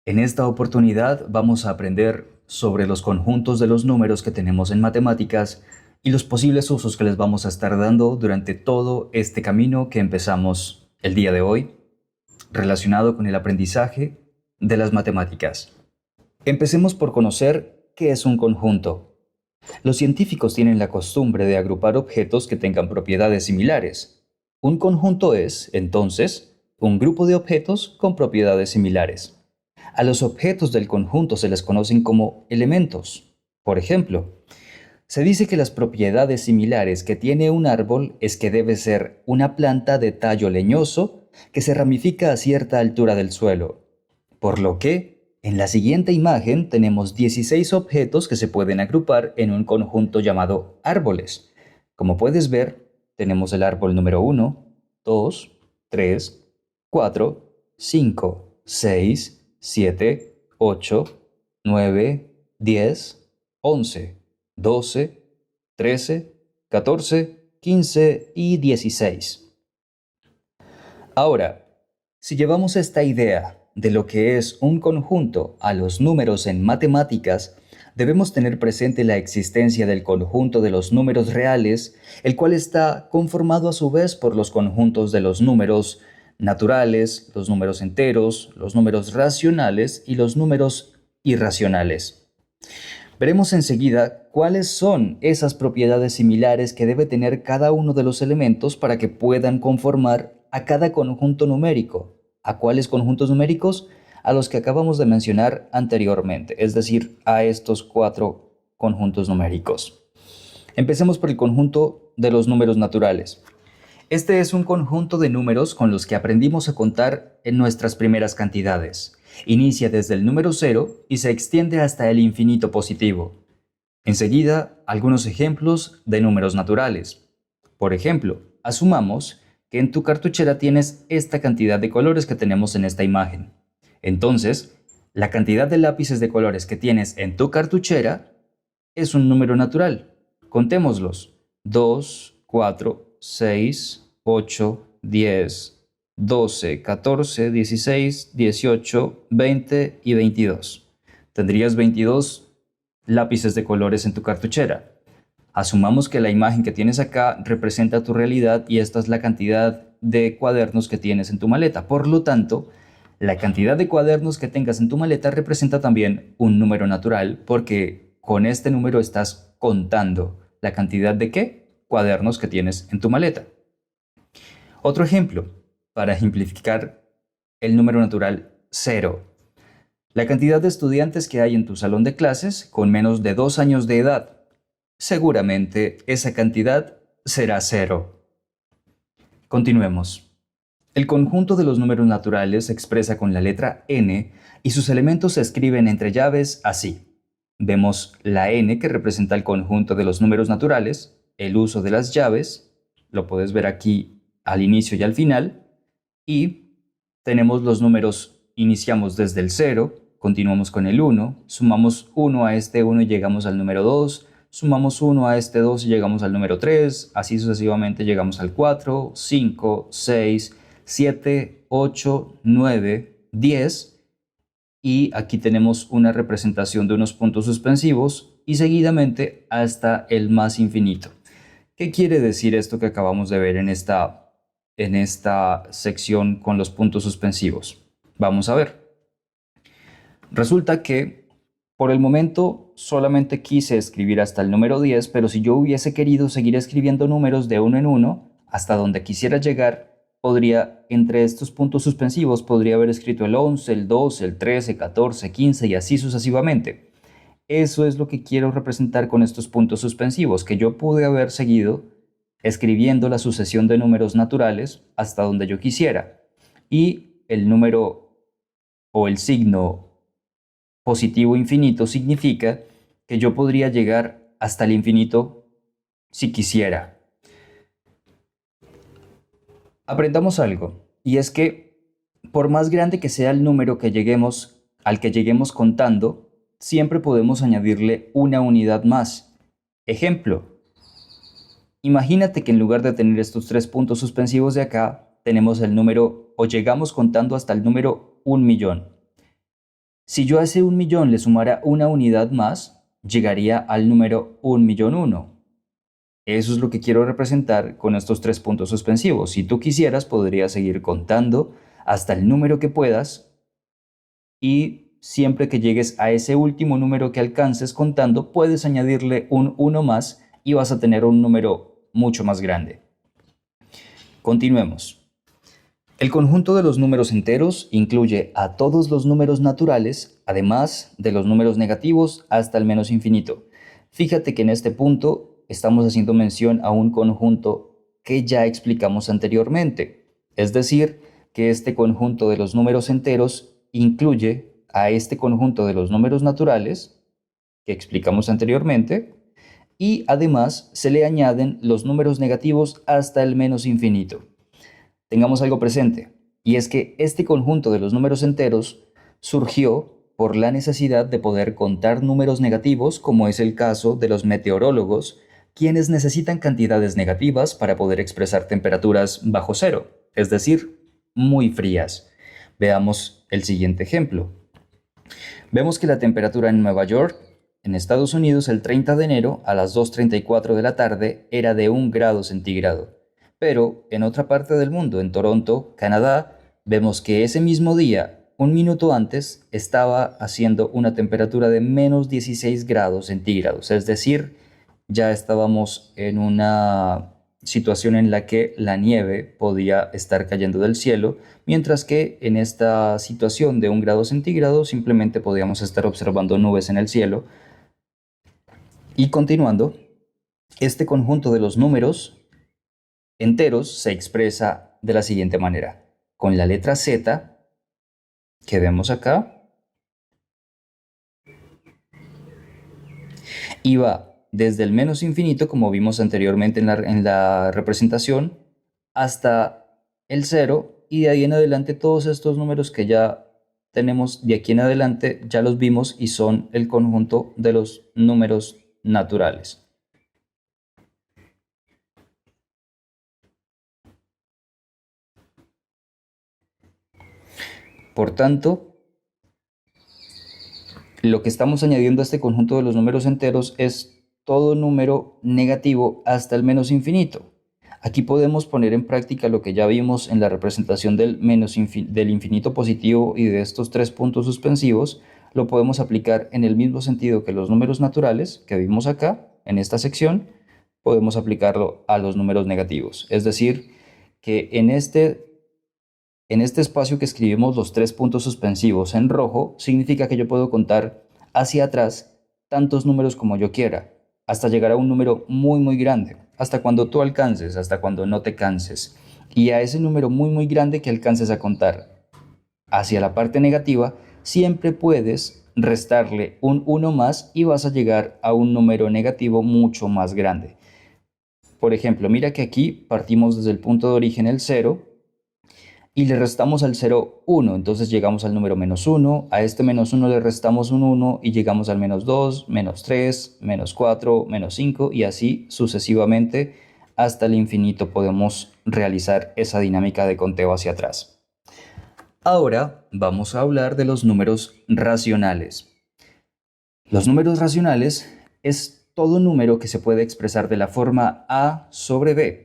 En esta oportunidad vamos a aprender sobre los conjuntos de los números que tenemos en matemáticas y los posibles usos que les vamos a estar dando durante todo este camino que empezamos el día de hoy relacionado con el aprendizaje de las matemáticas. Empecemos por conocer qué es un conjunto. Los científicos tienen la costumbre de agrupar objetos que tengan propiedades similares. Un conjunto es, entonces, un grupo de objetos con propiedades similares. A los objetos del conjunto se les conocen como elementos. Por ejemplo, se dice que las propiedades similares que tiene un árbol es que debe ser una planta de tallo leñoso que se ramifica a cierta altura del suelo. Por lo que, en la siguiente imagen tenemos 16 objetos que se pueden agrupar en un conjunto llamado árboles. Como puedes ver, tenemos el árbol número 1, 2, 3, 4, 5, 6, 7, 8, 9, 10, 11, 12, 13, 14, 15 y 16. Ahora, si llevamos esta idea de lo que es un conjunto a los números en matemáticas, debemos tener presente la existencia del conjunto de los números reales, el cual está conformado a su vez por los conjuntos de los números naturales, los números enteros, los números racionales y los números irracionales. Veremos enseguida cuáles son esas propiedades similares que debe tener cada uno de los elementos para que puedan conformar a cada conjunto numérico. ¿A cuáles conjuntos numéricos? A los que acabamos de mencionar anteriormente, es decir, a estos 4 conjuntos numéricos. Empecemos por el conjunto de los números naturales. Este es un conjunto de números con los que aprendimos a contar en nuestras primeras cantidades. Inicia desde el número 0 y se extiende hasta el infinito positivo. Enseguida, algunos ejemplos de números naturales. Por ejemplo, asumamos que en tu cartuchera tienes esta cantidad de colores que tenemos en esta imagen. Entonces, la cantidad de lápices de colores que tienes en tu cartuchera es un número natural. Contémoslos. 2, 4, 6, 8, 10, 12, 14, 16, 18, 20 y 22. Tendrías 22 lápices de colores en tu cartuchera. Asumamos que la imagen que tienes acá representa tu realidad y esta es la cantidad de cuadernos que tienes en tu maleta. Por lo tanto, la cantidad de cuadernos que tengas en tu maleta representa también un número natural porque con este número estás contando la cantidad de ¿qué? Cuadernos que tienes en tu maleta. Otro ejemplo, para ejemplificar el número natural 0. La cantidad de estudiantes que hay en tu salón de clases con menos de 2 años de edad. Seguramente esa cantidad será 0. Continuemos. El conjunto de los números naturales se expresa con la letra n y sus elementos se escriben entre llaves así. Vemos la n que representa el conjunto de los números naturales, el uso de las llaves, lo puedes ver aquí al inicio y al final, y tenemos los números, iniciamos desde el 0, continuamos con el 1, sumamos 1 a este 1 y llegamos al número 2, sumamos 1 a este 2 y llegamos al número 3, así sucesivamente llegamos al 4, 5, 6, 7, 8, 9, 10 y aquí tenemos una representación de unos puntos suspensivos y seguidamente hasta el más infinito. ¿Qué quiere decir esto que acabamos de ver en esta sección con los puntos suspensivos? Vamos a ver. Resulta que por el momento solamente quise escribir hasta el número 10, pero si yo hubiese querido seguir escribiendo números de uno en uno, hasta donde quisiera llegar, entre estos puntos suspensivos, podría haber escrito el 11, el 12, el 13, 14, 15 y así sucesivamente. Eso es lo que quiero representar con estos puntos suspensivos, que yo pude haber seguido escribiendo la sucesión de números naturales hasta donde yo quisiera. Y el número o el signo positivo infinito significa que yo podría llegar hasta el infinito si quisiera. Aprendamos algo, y es que por más grande que sea el número al que lleguemos contando, siempre podemos añadirle una unidad más. Ejemplo, imagínate que en lugar de tener estos 3 puntos suspensivos de acá, tenemos el número, o llegamos contando hasta el número 1.000.000. Si yo a ese 1.000.000 le sumara una unidad más, llegaría al número 1.000.001. Eso es lo que quiero representar con estos tres puntos suspensivos. Si tú quisieras, podrías seguir contando hasta el número que puedas y siempre que llegues a ese último número que alcances contando, puedes añadirle un 1 más y vas a tener un número mucho más grande. Continuemos. El conjunto de los números enteros incluye a todos los números naturales, además de los números negativos hasta el menos infinito. Fíjate que en este punto estamos haciendo mención a un conjunto que ya explicamos anteriormente. Es decir, que este conjunto de los números enteros incluye a este conjunto de los números naturales que explicamos anteriormente y además se le añaden los números negativos hasta el menos infinito. Tengamos algo presente, y es que este conjunto de los números enteros surgió por la necesidad de poder contar números negativos, como es el caso de los meteorólogos, quienes necesitan cantidades negativas para poder expresar temperaturas bajo cero, es decir, muy frías. Veamos el siguiente ejemplo. Vemos que la temperatura en Nueva York, en Estados Unidos, el 30 de enero a las 2:34 de la tarde era de 1 grado centígrado. Pero en otra parte del mundo, en Toronto, Canadá, vemos que ese mismo día, un minuto antes, estaba haciendo una temperatura de menos 16 grados centígrados. Es decir, ya estábamos en una situación en la que la nieve podía estar cayendo del cielo, mientras que en esta situación de 1 grado centígrado simplemente podíamos estar observando nubes en el cielo. Y continuando, este conjunto de los números enteros se expresa de la siguiente manera, con la letra Z que vemos acá, y va desde el menos infinito, como vimos anteriormente en la representación, hasta el 0, y de ahí en adelante todos estos números que ya tenemos de aquí en adelante ya los vimos y son el conjunto de los números naturales. Por tanto, lo que estamos añadiendo a este conjunto de los números enteros es todo número negativo hasta el menos infinito. Aquí podemos poner en práctica lo que ya vimos en la representación del infinito positivo y de estos tres puntos suspensivos. Lo podemos aplicar en el mismo sentido que los números naturales que vimos acá, en esta sección, podemos aplicarlo a los números negativos. Es decir, que en este espacio que escribimos los tres puntos suspensivos en rojo, significa que yo puedo contar hacia atrás tantos números como yo quiera, hasta llegar a un número muy grande, hasta cuando tú alcances, hasta cuando no te canses. Y a ese número muy grande que alcances a contar hacia la parte negativa, siempre puedes restarle un 1 más y vas a llegar a un número negativo mucho más grande. Por ejemplo, mira que aquí partimos desde el punto de origen, el 0, y le restamos al 0 1, entonces llegamos al número -1, a este -1 le restamos un 1 y llegamos al -2, -3, -4, -5 y así sucesivamente hasta el infinito podemos realizar esa dinámica de conteo hacia atrás. Ahora vamos a hablar de los números racionales. Los números racionales es todo número que se puede expresar de la forma a sobre b.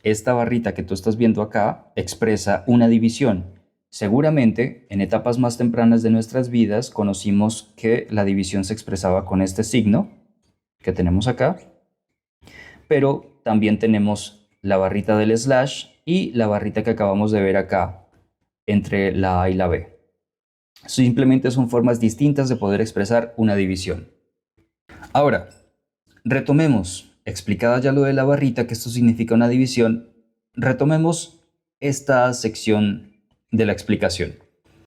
Esta barrita que tú estás viendo acá expresa una división. Seguramente en etapas más tempranas de nuestras vidas conocimos que la división se expresaba con este signo que tenemos acá, pero también tenemos la barrita del slash y la barrita que acabamos de ver acá entre la A y la B. Simplemente son formas distintas de poder expresar una división. Ahora, retomemos. Explicada ya lo de la barrita, que esto significa una división, retomemos esta sección de la explicación.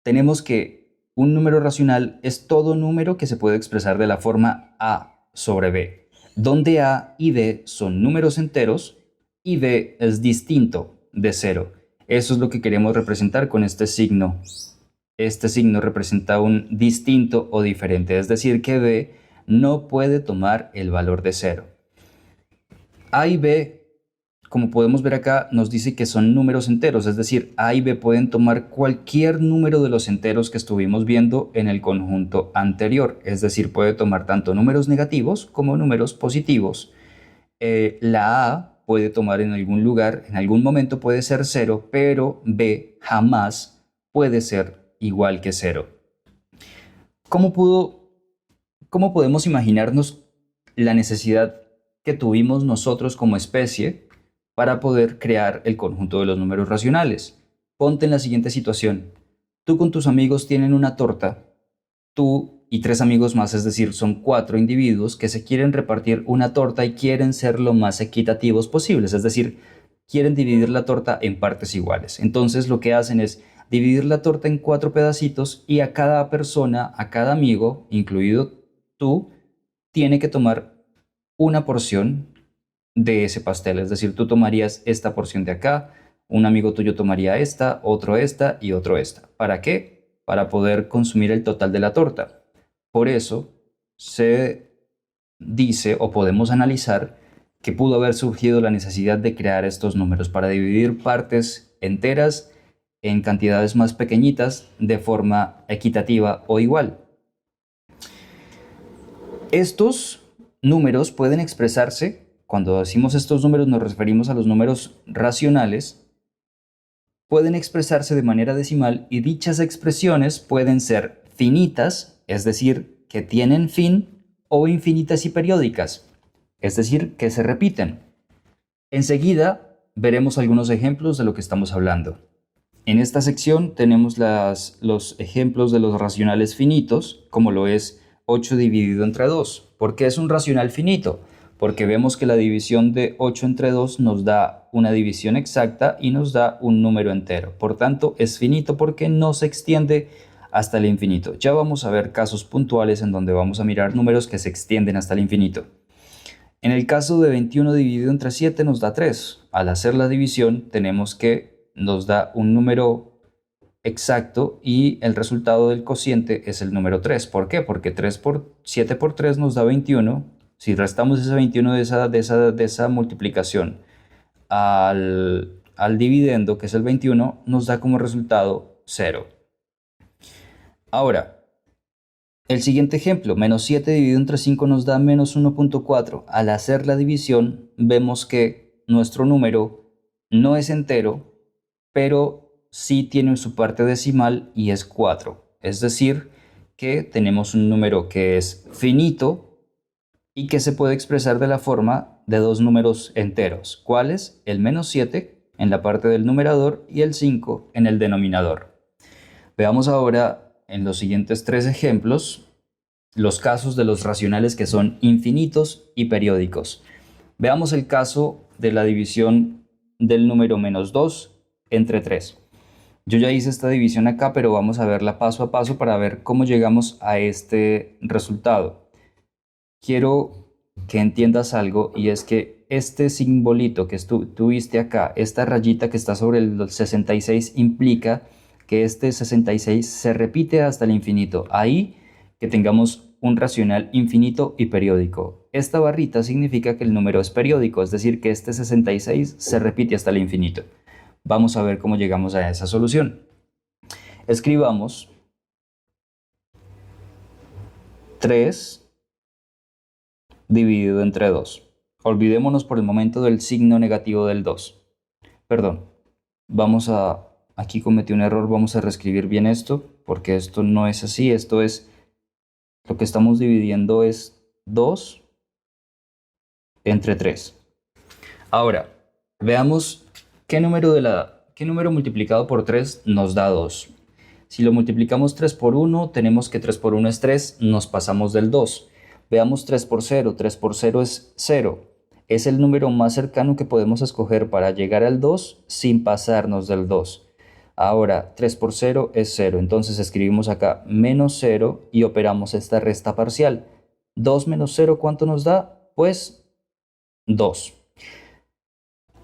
Tenemos que un número racional es todo número que se puede expresar de la forma a sobre b, donde a y b son números enteros y b es distinto de 0. Eso es lo que queremos representar con este signo. Este signo representa un distinto o diferente, es decir, que b no puede tomar el valor de 0. A y B como podemos ver acá, nos dice que son números enteros, es decir, A y B pueden tomar cualquier número de los enteros que estuvimos viendo en el conjunto anterior, es decir, puede tomar tanto números negativos como números positivos. La A puede tomar en algún lugar, en algún momento puede ser cero, pero B jamás puede ser igual que cero. ¿Cómo pudo, cómo podemos imaginarnos la necesidad que tuvimos nosotros como especie para poder crear el conjunto de los números racionales? Ponte en la siguiente situación. Tú con tus amigos tienen una torta, tú y tres amigos más, es decir, son cuatro individuos que se quieren repartir una torta y quieren ser lo más equitativos posibles, es decir, quieren dividir la torta en partes iguales. Entonces lo que hacen es dividir la torta en cuatro pedacitos y a cada persona, a cada amigo, incluido tú, tiene que tomar una porción de ese pastel. Es decir, tú tomarías esta porción de acá, un amigo tuyo tomaría esta y otro esta. ¿Para qué? Para poder consumir el total de la torta. Por eso se dice o podemos analizar que pudo haber surgido la necesidad de crear estos números para dividir partes enteras en cantidades más pequeñitas de forma equitativa o igual. Estos números pueden expresarse, cuando decimos estos números nos referimos a los números racionales, pueden expresarse de manera decimal y dichas expresiones pueden ser finitas, es decir, que tienen fin, o infinitas y periódicas, es decir, que se repiten. Enseguida veremos algunos ejemplos de lo que estamos hablando. En esta sección tenemos los ejemplos de los racionales finitos, como lo es 8 dividido entre 2. ¿Por qué es un racional finito? Porque vemos que la división de 8 entre 2 nos da una división exacta y nos da un número entero. Por tanto, es finito porque no se extiende hasta el infinito. Ya vamos a ver casos puntuales en donde vamos a mirar números que se extienden hasta el infinito. En el caso de 21 dividido entre 7 nos da 3. Al hacer la división tenemos que nos da un número exacto y el resultado del cociente es el número 3. ¿Por qué? Porque 7 por 3 nos da 21. Si restamos ese 21 de esa multiplicación al dividendo, que es el 21, nos da como resultado 0. Ahora, el siguiente ejemplo, menos 7 dividido entre 5 nos da menos 1.4. Al hacer la división, vemos que nuestro número no es entero, pero sí tiene su parte decimal y es 4. Es decir, que tenemos un número que es finito y que se puede expresar de la forma de dos números enteros. ¿Cuáles? El menos 7 en la parte del numerador y el 5 en el denominador. Veamos ahora en los siguientes tres ejemplos los casos de los racionales que son infinitos y periódicos. Veamos el caso de la división del número menos 2 entre 3. Yo ya hice esta división acá, pero vamos a verla paso a paso para ver cómo llegamos a este resultado. Quiero que entiendas algo y es que este simbolito que tuviste acá, esta rayita que está sobre el 66 implica que este 66 se repite hasta el infinito. Ahí que tengamos un racional infinito y periódico. Esta barrita significa que el número es periódico, es decir, que este 66 se repite hasta el infinito. Vamos a ver cómo llegamos a esa solución. Escribamos 3 dividido entre 2. Olvidémonos por el momento del signo negativo del 2. Perdón, aquí cometí un error, vamos a reescribir bien esto, porque esto no es así, esto es, lo que estamos dividiendo es 2 entre 3. Ahora, veamos qué número multiplicado por 3 nos da 2. Si lo multiplicamos 3 por 1, tenemos que 3 por 1 es 3, nos pasamos del 2. Veamos 3 por 0, 3 por 0 es 0. Es el número más cercano que podemos escoger para llegar al 2 sin pasarnos del 2. Ahora, 3 por 0 es 0, entonces escribimos acá menos 0 y operamos esta resta parcial. 2 menos 0, ¿cuánto nos da? Pues 2.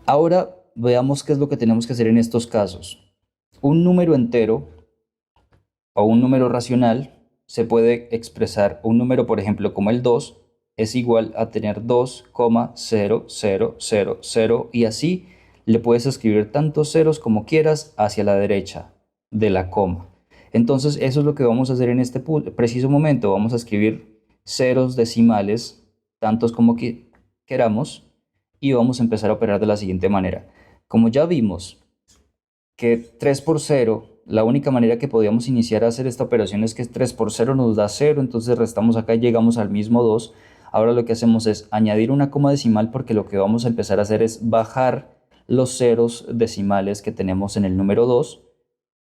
Ahora veamos qué es lo que tenemos que hacer en estos casos. Un número entero o un número racional se puede expresar, un número por ejemplo como el 2, es igual a tener 2,0000 y así le puedes escribir tantos ceros como quieras hacia la derecha de la coma. Entonces eso es lo que vamos a hacer en este preciso momento. Vamos a escribir ceros decimales, tantos como queramos, y vamos a empezar a operar de la siguiente manera. Como ya vimos que 3 por 0, la única manera que podíamos iniciar a hacer esta operación es que 3 por 0 nos da 0, entonces restamos acá y llegamos al mismo 2. Ahora lo que hacemos es añadir una coma decimal porque lo que vamos a empezar a hacer es bajar los ceros decimales que tenemos en el número 2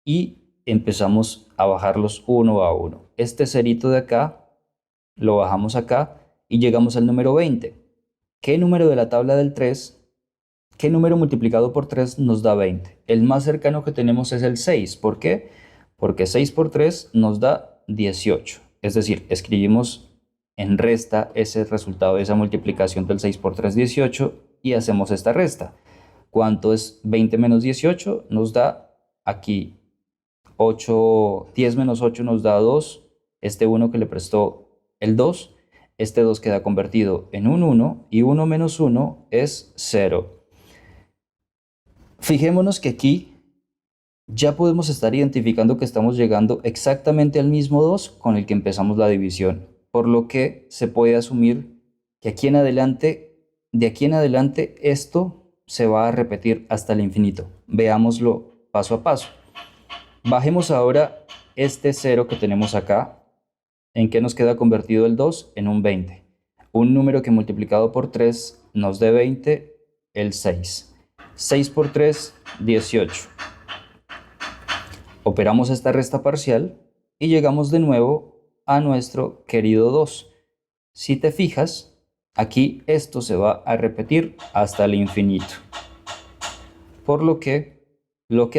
y empezamos a bajarlos uno a uno. Este cerito de acá lo bajamos acá y llegamos al número 20. ¿Qué número de la tabla del 3? ¿Qué número multiplicado por 3 nos da 20? El más cercano que tenemos es el 6. ¿Por qué? Porque 6 por 3 nos da 18. Es decir, escribimos en resta ese resultado de esa multiplicación del 6 por 3, 18, y hacemos esta resta. ¿Cuánto es 20 menos 18? Nos da aquí 8, 10 menos 8 nos da 2. Este 1 que le prestó el 2, este 2 queda convertido en un 1 y 1 menos 1 es 0. Fijémonos que aquí ya podemos estar identificando que estamos llegando exactamente al mismo 2 con el que empezamos la división, por lo que se puede asumir que de aquí en adelante esto se va a repetir hasta el infinito. Veámoslo paso a paso. Bajemos ahora este 0 que tenemos acá. ¿En qué nos queda convertido el 2? En un 20. Un número que multiplicado por 3 nos dé 20, el 6. 6 por 3, 18. Operamos esta resta parcial y llegamos de nuevo a nuestro querido 2. Si te fijas, aquí esto se va a repetir hasta el infinito. Por lo que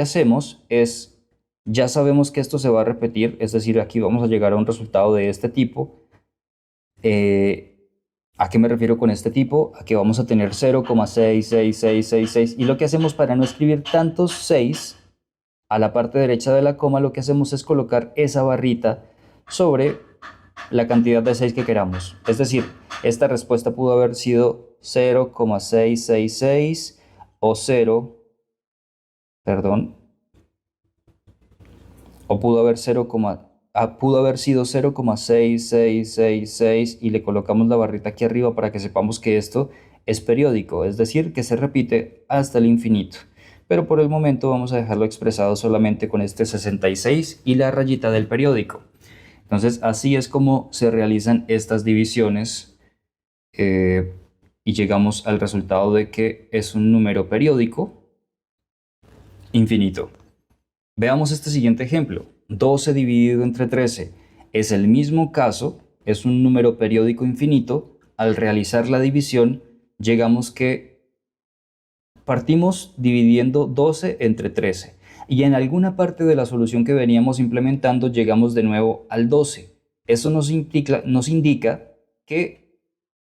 hacemos es, ya sabemos que esto se va a repetir, es decir, aquí vamos a llegar a un resultado de este tipo. ¿A qué me refiero con este tipo? A que vamos a tener 0,66666 y lo que hacemos para no escribir tantos 6 a la parte derecha de la coma, lo que hacemos es colocar esa barrita sobre la cantidad de 6 que queramos. Es decir, esta respuesta pudo haber sido 0,666 o 0, perdón, o pudo haber sido 0,6666 y le colocamos la barrita aquí arriba para que sepamos que esto es periódico, es decir, que se repite hasta el infinito. Pero por el momento vamos a dejarlo expresado solamente con este 66 y la rayita del periódico. Entonces así es como se realizan estas divisiones y llegamos al resultado de que es un número periódico infinito. Veamos este siguiente ejemplo. 12 dividido entre 13. Es el mismo caso, es un número periódico infinito. Al realizar la división, llegamos que partimos dividiendo 12 entre 13. Y en alguna parte de la solución que veníamos implementando, llegamos de nuevo al 12. Eso nos indica que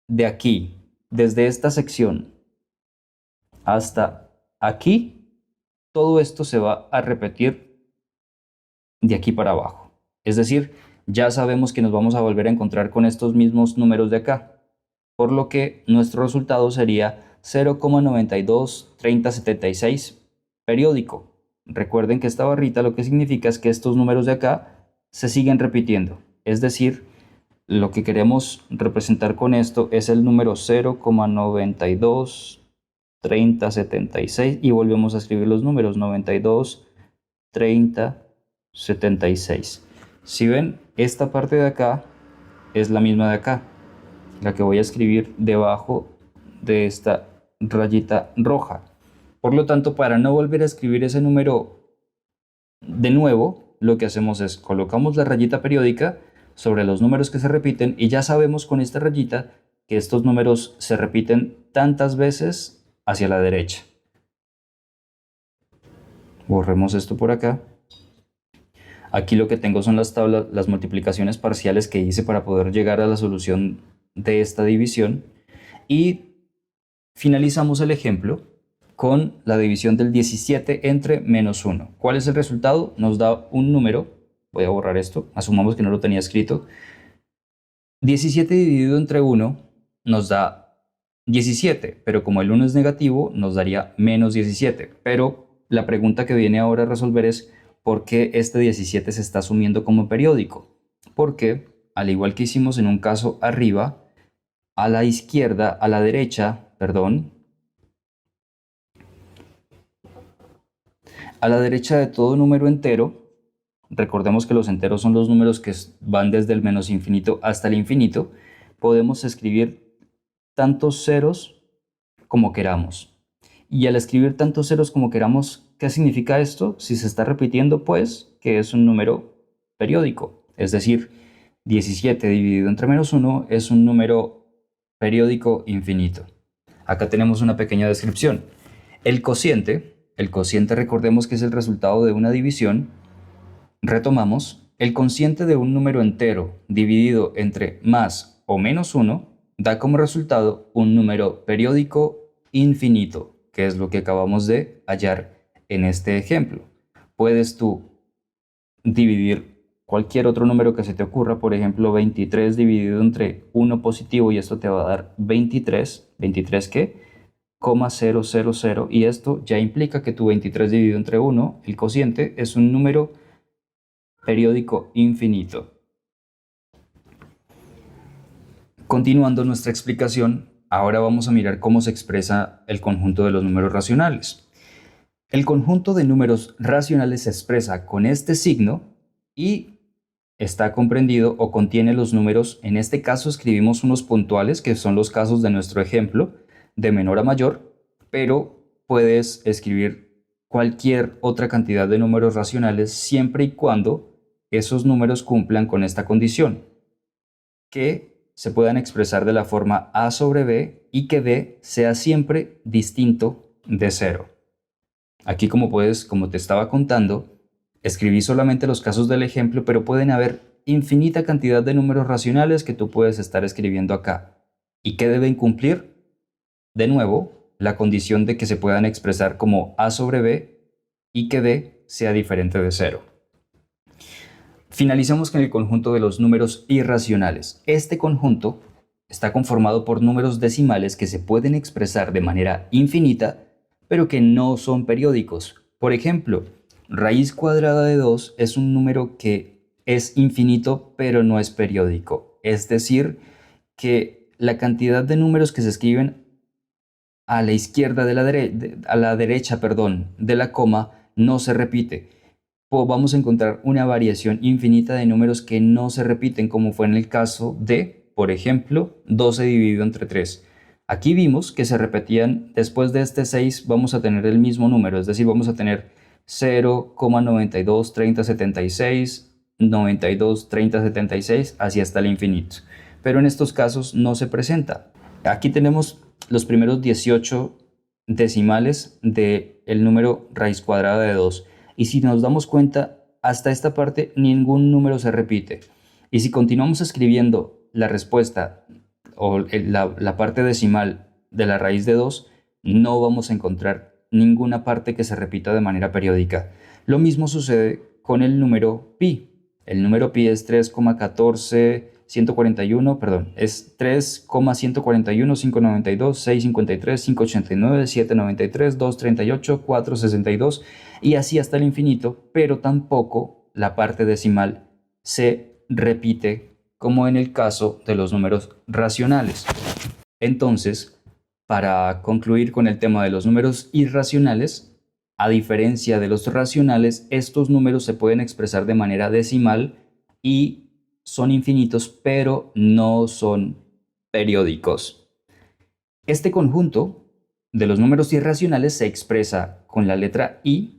de aquí, desde esta sección hasta aquí, todo esto se va a repetir de aquí para abajo. Es decir, ya sabemos que nos vamos a volver a encontrar con estos mismos números de acá, por lo que nuestro resultado sería 0,923076 periódico. Recuerden que esta barrita lo que significa es que estos números de acá se siguen repitiendo. Es decir, lo que queremos representar con esto es el número 0,923076 y volvemos a escribir los números 92, 30, 76. Si ven, esta parte de acá es la misma de acá, la que voy a escribir debajo de esta rayita roja. Por lo tanto, para no volver a escribir ese número de nuevo, lo que hacemos es colocamos la rayita periódica sobre los números que se repiten y ya sabemos con esta rayita que estos números se repiten tantas veces hacia la derecha. Borremos esto por acá. Aquí lo que tengo son las tablas, las multiplicaciones parciales que hice para poder llegar a la solución de esta división. Y finalizamos el ejemplo con la división del 17 entre menos 1. ¿Cuál es el resultado? Nos da un número. Voy a borrar esto. Asumamos que no lo tenía escrito. 17 dividido entre 1 nos da 17, pero como el 1 es negativo, nos daría menos 17. Pero la pregunta que viene ahora a resolver es ¿por qué este 17 se está asumiendo como periódico? Porque, al igual que hicimos en un caso arriba, a la izquierda, a la derecha, perdón, a la derecha de todo número entero, recordemos que los enteros son los números que van desde el menos infinito hasta el infinito, podemos escribir tantos ceros como queramos. Y al escribir tantos ceros como queramos, ¿qué significa esto? Si se está repitiendo, pues que es un número periódico. Es decir, 17 dividido entre menos 1 es un número periódico infinito. Acá tenemos una pequeña descripción. El cociente recordemos que es el resultado de una división. Retomamos, el cociente de un número entero dividido entre más o menos 1 da como resultado un número periódico infinito, que es lo que acabamos de hallar en este ejemplo. Puedes tú dividir cualquier otro número que se te ocurra, por ejemplo 23 dividido entre 1 positivo y esto te va a dar 23, ¿23 qué? 0,000 y esto ya implica que tu 23 dividido entre 1, el cociente, es un número periódico infinito. Continuando nuestra explicación, ahora vamos a mirar cómo se expresa el conjunto de los números racionales. El conjunto de números racionales se expresa con este signo y está comprendido o contiene los números, en este caso escribimos unos puntuales, que son los casos de nuestro ejemplo, de menor a mayor, pero puedes escribir cualquier otra cantidad de números racionales siempre y cuando esos números cumplan con esta condición, que se puedan expresar de la forma a sobre b y que b sea siempre distinto de 0. Aquí como te estaba contando, escribí solamente los casos del ejemplo, pero pueden haber infinita cantidad de números racionales que tú puedes estar escribiendo acá. ¿Y qué deben cumplir? De nuevo, la condición de que se puedan expresar como a sobre b y que b sea diferente de 0. Finalizamos con el conjunto de los números irracionales. Este conjunto está conformado por números decimales que se pueden expresar de manera infinita, pero que no son periódicos. Por ejemplo, raíz cuadrada de 2 es un número que es infinito, pero no es periódico. Es decir, que la cantidad de números que se escriben a la izquierda a la derecha, de la coma no se repite. Vamos a encontrar una variación infinita de números que no se repiten, como fue en el caso de, por ejemplo, 12 dividido entre 3. Aquí vimos que se repetían, después de este 6 vamos a tener el mismo número, es decir, vamos a tener 0,923076, 923076, así hasta el infinito. Pero en estos casos no se presenta. Aquí tenemos los primeros 18 decimales del número raíz cuadrada de 2. Y si nos damos cuenta, hasta esta parte ningún número se repite. Y si continuamos escribiendo la respuesta o la parte decimal de la raíz de 2, no vamos a encontrar ninguna parte que se repita de manera periódica. Lo mismo sucede con el número pi. El número pi es 3,141, es 3,141, 592, 653, 589, 793, 238, 462 y así hasta el infinito, pero tampoco la parte decimal se repite como en el caso de los números racionales. Entonces, para concluir con el tema de los números irracionales, a diferencia de los racionales, estos números se pueden expresar de manera decimal y son infinitos, pero no son periódicos. Este conjunto de los números irracionales se expresa con la letra I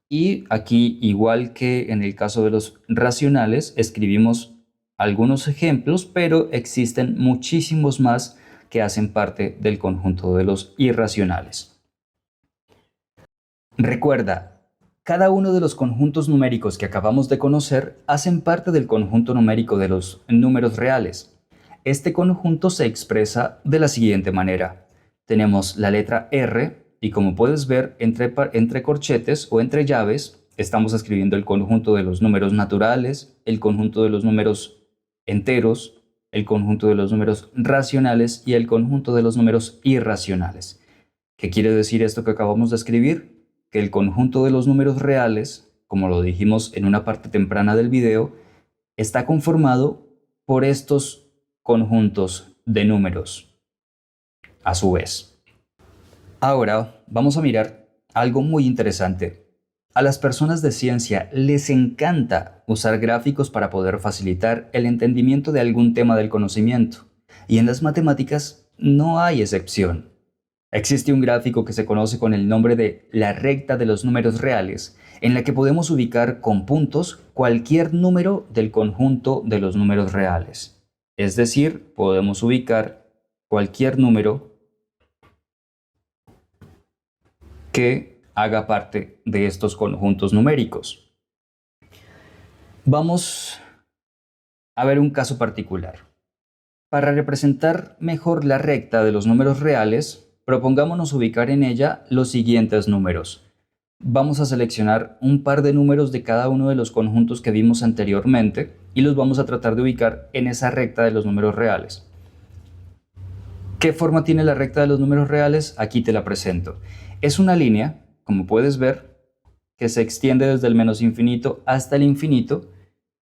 y aquí, igual que en el caso de los racionales, escribimos algunos ejemplos, pero existen muchísimos más que hacen parte del conjunto de los irracionales. Recuerda, cada uno de los conjuntos numéricos que acabamos de conocer hacen parte del conjunto numérico de los números reales. Este conjunto se expresa de la siguiente manera. Tenemos la letra R y como puedes ver entre corchetes o entre llaves estamos escribiendo el conjunto de los números naturales, el conjunto de los números enteros, el conjunto de los números racionales y el conjunto de los números irracionales. ¿Qué quiere decir esto que acabamos de escribir? Que el conjunto de los números reales, como lo dijimos en una parte temprana del video, está conformado por estos conjuntos de números, a su vez. Ahora vamos a mirar algo muy interesante. A las personas de ciencia les encanta usar gráficos para poder facilitar el entendimiento de algún tema del conocimiento, y en las matemáticas no hay excepción. Existe un gráfico que se conoce con el nombre de la recta de los números reales, en la que podemos ubicar con puntos cualquier número del conjunto de los números reales. Es decir, podemos ubicar cualquier número que haga parte de estos conjuntos numéricos. Vamos a ver un caso particular. Para representar mejor la recta de los números reales, propongámonos ubicar en ella los siguientes números. Vamos a seleccionar un par de números de cada uno de los conjuntos que vimos anteriormente y los vamos a tratar de ubicar en esa recta de los números reales. ¿Qué forma tiene la recta de los números reales? Aquí te la presento. Es una línea, como puedes ver, que se extiende desde el menos infinito hasta el infinito,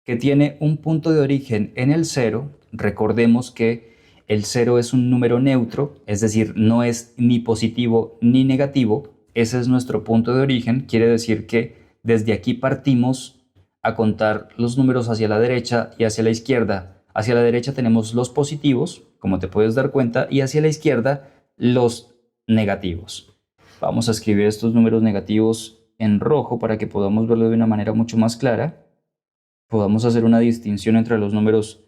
que tiene un punto de origen en el 0. Recordemos que el 0 es un número neutro, es decir, no es ni positivo ni negativo. Ese es nuestro punto de origen. Quiere decir que desde aquí partimos a contar los números hacia la derecha y hacia la izquierda. Hacia la derecha tenemos los positivos, como te puedes dar cuenta, y hacia la izquierda los negativos. Vamos a escribir estos números negativos en rojo para que podamos verlo de una manera mucho más clara. Podamos hacer una distinción entre los números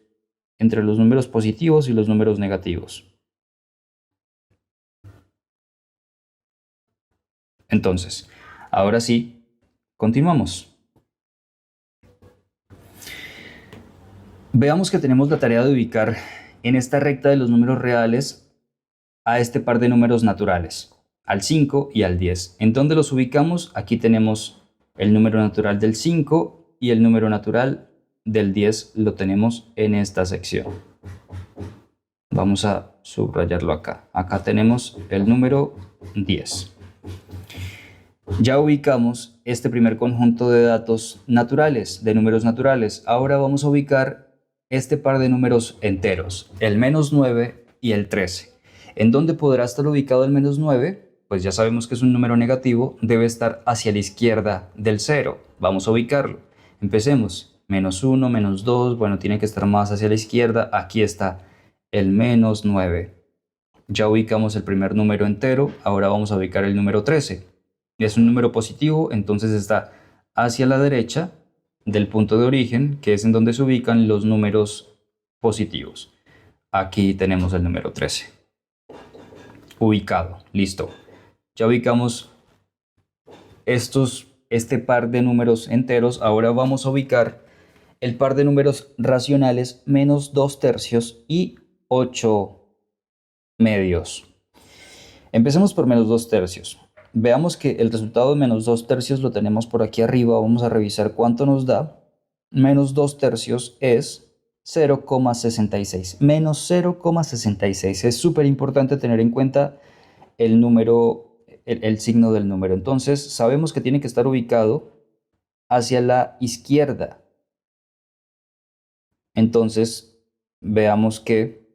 positivos y los números negativos. Entonces, ahora sí, continuamos. Veamos que tenemos la tarea de ubicar en esta recta de los números reales a este par de números naturales, al 5 y al 10. ¿En dónde los ubicamos? Aquí tenemos el número natural del 5 y el número natural del 10 lo tenemos en esta sección. Vamos a subrayarlo acá. Acá tenemos el número 10. Ya ubicamos este primer conjunto de datos naturales, de números naturales. Ahora vamos a ubicar este par de números enteros, el menos 9 y el 13. ¿En dónde podrá estar ubicado el menos 9? Pues ya sabemos que es un número negativo, debe estar hacia la izquierda del 0. Vamos a ubicarlo. Empecemos. Menos 1, menos 2, bueno, tiene que estar más hacia la izquierda. Aquí está el menos 9. Ya ubicamos el primer número entero, ahora vamos a ubicar el número 13. Es un número positivo, entonces está hacia la derecha del punto de origen, que es en donde se ubican los números positivos. Aquí tenemos el número 13. Ubicado, listo. Ya ubicamos este par de números enteros, ahora vamos a ubicar el par de números racionales menos 2 tercios y 8 medios. Empecemos por menos 2 tercios. Veamos que el resultado de menos 2 tercios lo tenemos por aquí arriba. Vamos a revisar cuánto nos da. Menos 2 tercios es 0,66. Menos 0,66. Es súper importante tener en cuenta el número, el signo del número. Entonces sabemos que tiene que estar ubicado hacia la izquierda. Entonces, veamos que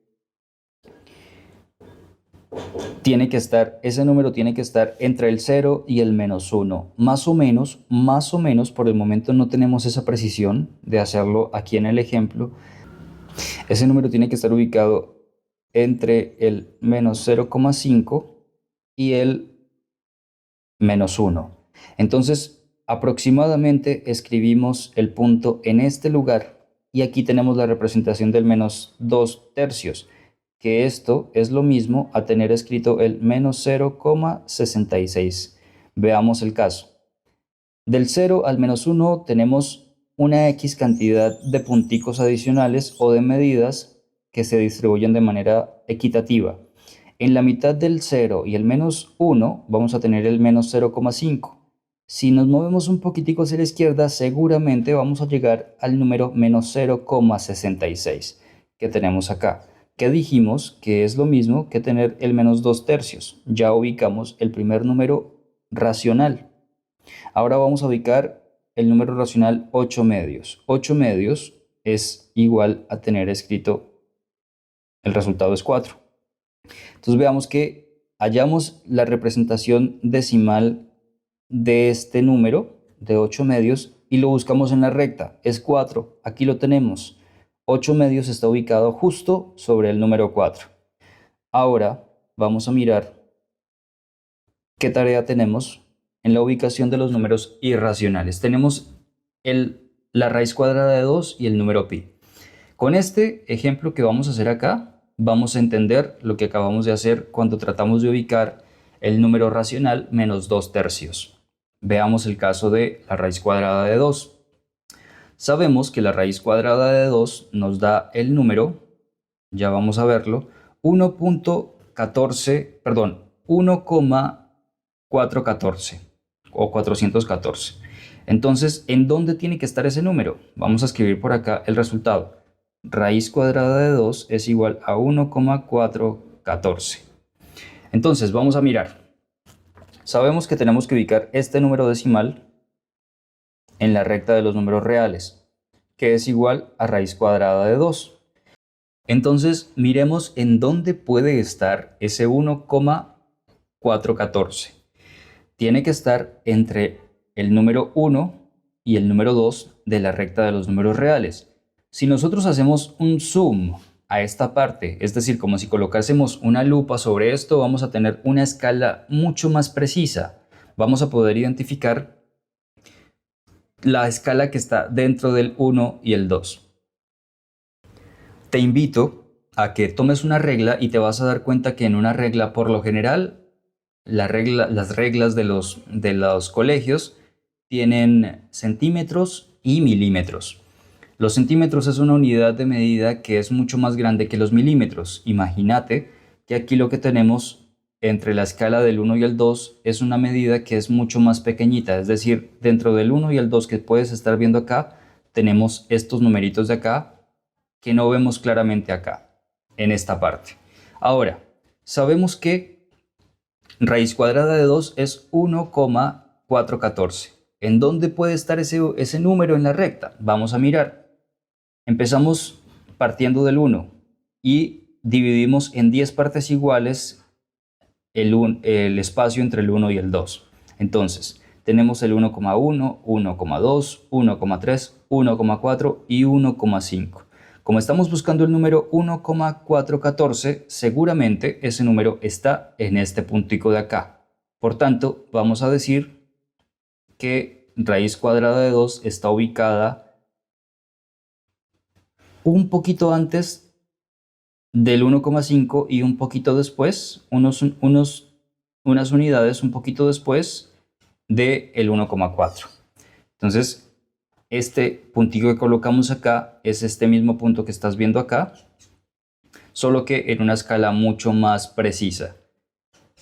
ese número tiene que estar entre el 0 y el menos 1. Más o menos, por el momento no tenemos esa precisión de hacerlo aquí en el ejemplo. Ese número tiene que estar ubicado entre el menos 0,5 y el menos 1. Entonces, aproximadamente escribimos el punto en este lugar. Y aquí tenemos la representación del menos 2 tercios, que esto es lo mismo a tener escrito el menos 0,66. Veamos el caso. Del 0 al menos 1 tenemos una X cantidad de punticos adicionales o de medidas que se distribuyen de manera equitativa. En la mitad del 0 y el menos 1 vamos a tener el menos 0,5. Si nos movemos un poquitico hacia la izquierda, seguramente vamos a llegar al número menos 0,66, que tenemos acá, que dijimos que es lo mismo que tener el menos 2/3. Ya ubicamos el primer número racional. Ahora vamos a ubicar el número racional 8/2. 8/2 es igual a tener escrito el resultado es 4. Entonces veamos que hallamos la representación decimal de este número de 8/2 y lo buscamos en la recta. Es 4. Aquí lo tenemos. 8/2 está ubicado justo sobre el número 4. Ahora vamos a mirar qué tarea tenemos en la ubicación de los números irracionales. Tenemos la raíz cuadrada de 2 y el número pi. Con este ejemplo que vamos a hacer acá, vamos a entender lo que acabamos de hacer cuando tratamos de ubicar el número racional menos 2/3. Veamos el caso de la raíz cuadrada de 2. Sabemos que la raíz cuadrada de 2 nos da el número, ya vamos a verlo, 1,414 o 414. Entonces, ¿en dónde tiene que estar ese número? Vamos a escribir por acá el resultado. Raíz cuadrada de 2 es igual a 1,414. Entonces, vamos a mirar. Sabemos que tenemos que ubicar este número decimal en la recta de los números reales, que es igual a raíz cuadrada de 2. Entonces, miremos en dónde puede estar ese 1,414. Tiene que estar entre el número 1 y el número 2 de la recta de los números reales. Si nosotros hacemos un zoom a esta parte, es decir, como si colocásemos una lupa sobre esto, vamos a tener una escala mucho más precisa. Vamos a poder identificar la escala que está dentro del 1 y el 2. Te invito a que tomes una regla y te vas a dar cuenta que en una regla, por lo general, las reglas de los colegios tienen centímetros y milímetros. Los centímetros es una unidad de medida que es mucho más grande que los milímetros. Imagínate que aquí lo que tenemos entre la escala del 1 y el 2 es una medida que es mucho más pequeñita. Es decir, dentro del 1 y el 2 que puedes estar viendo acá, tenemos estos numeritos de acá que no vemos claramente acá, en esta parte. Ahora, sabemos que raíz cuadrada de 2 es 1,414. ¿En dónde puede estar ese número en la recta? Vamos a mirar. Empezamos partiendo del 1 y dividimos en 10 partes iguales el espacio entre el 1 y el 2. Entonces, tenemos el 1,1, 1,2, 1,3, 1,4 y 1,5. Como estamos buscando el número 1,414, seguramente ese número está en este puntico de acá. Por tanto, vamos a decir que raíz cuadrada de 2 está ubicada un poquito antes del 1,5 y un poquito después, unas unidades un poquito después del 1,4. Entonces, este puntito que colocamos acá es este mismo punto que estás viendo acá, solo que en una escala mucho más precisa.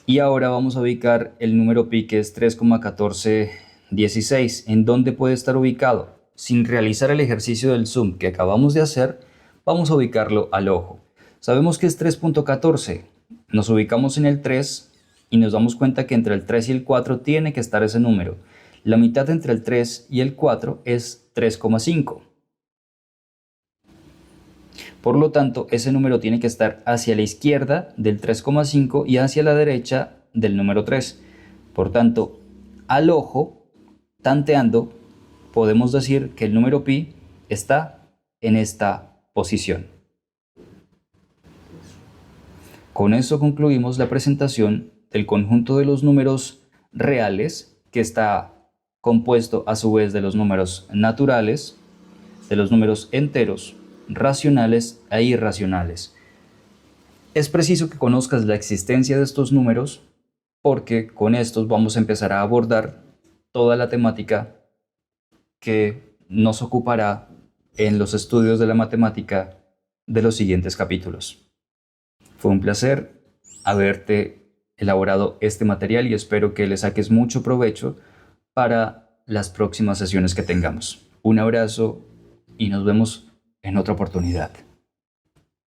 Y ahora vamos a ubicar el número pi, que es 3,1416. ¿En dónde puede estar ubicado? Sin realizar el ejercicio del zoom que acabamos de hacer, vamos a ubicarlo al ojo. Sabemos que es 3,14. Nos ubicamos en el 3 y nos damos cuenta que entre el 3 y el 4 tiene que estar ese número. La mitad entre el 3 y el 4 es 3,5. Por lo tanto, ese número tiene que estar hacia la izquierda del 3,5 y hacia la derecha del número 3. Por tanto, al ojo, tanteando, podemos decir que el número pi está en esta posición. Con eso concluimos la presentación del conjunto de los números reales, que está compuesto a su vez de los números naturales, de los números enteros, racionales e irracionales. Es preciso que conozcas la existencia de estos números porque con estos vamos a empezar a abordar toda la temática que nos ocupará en los estudios de la matemática de los siguientes capítulos. Fue un placer haberte elaborado este material y espero que le saques mucho provecho para las próximas sesiones que tengamos. Un abrazo y nos vemos en otra oportunidad.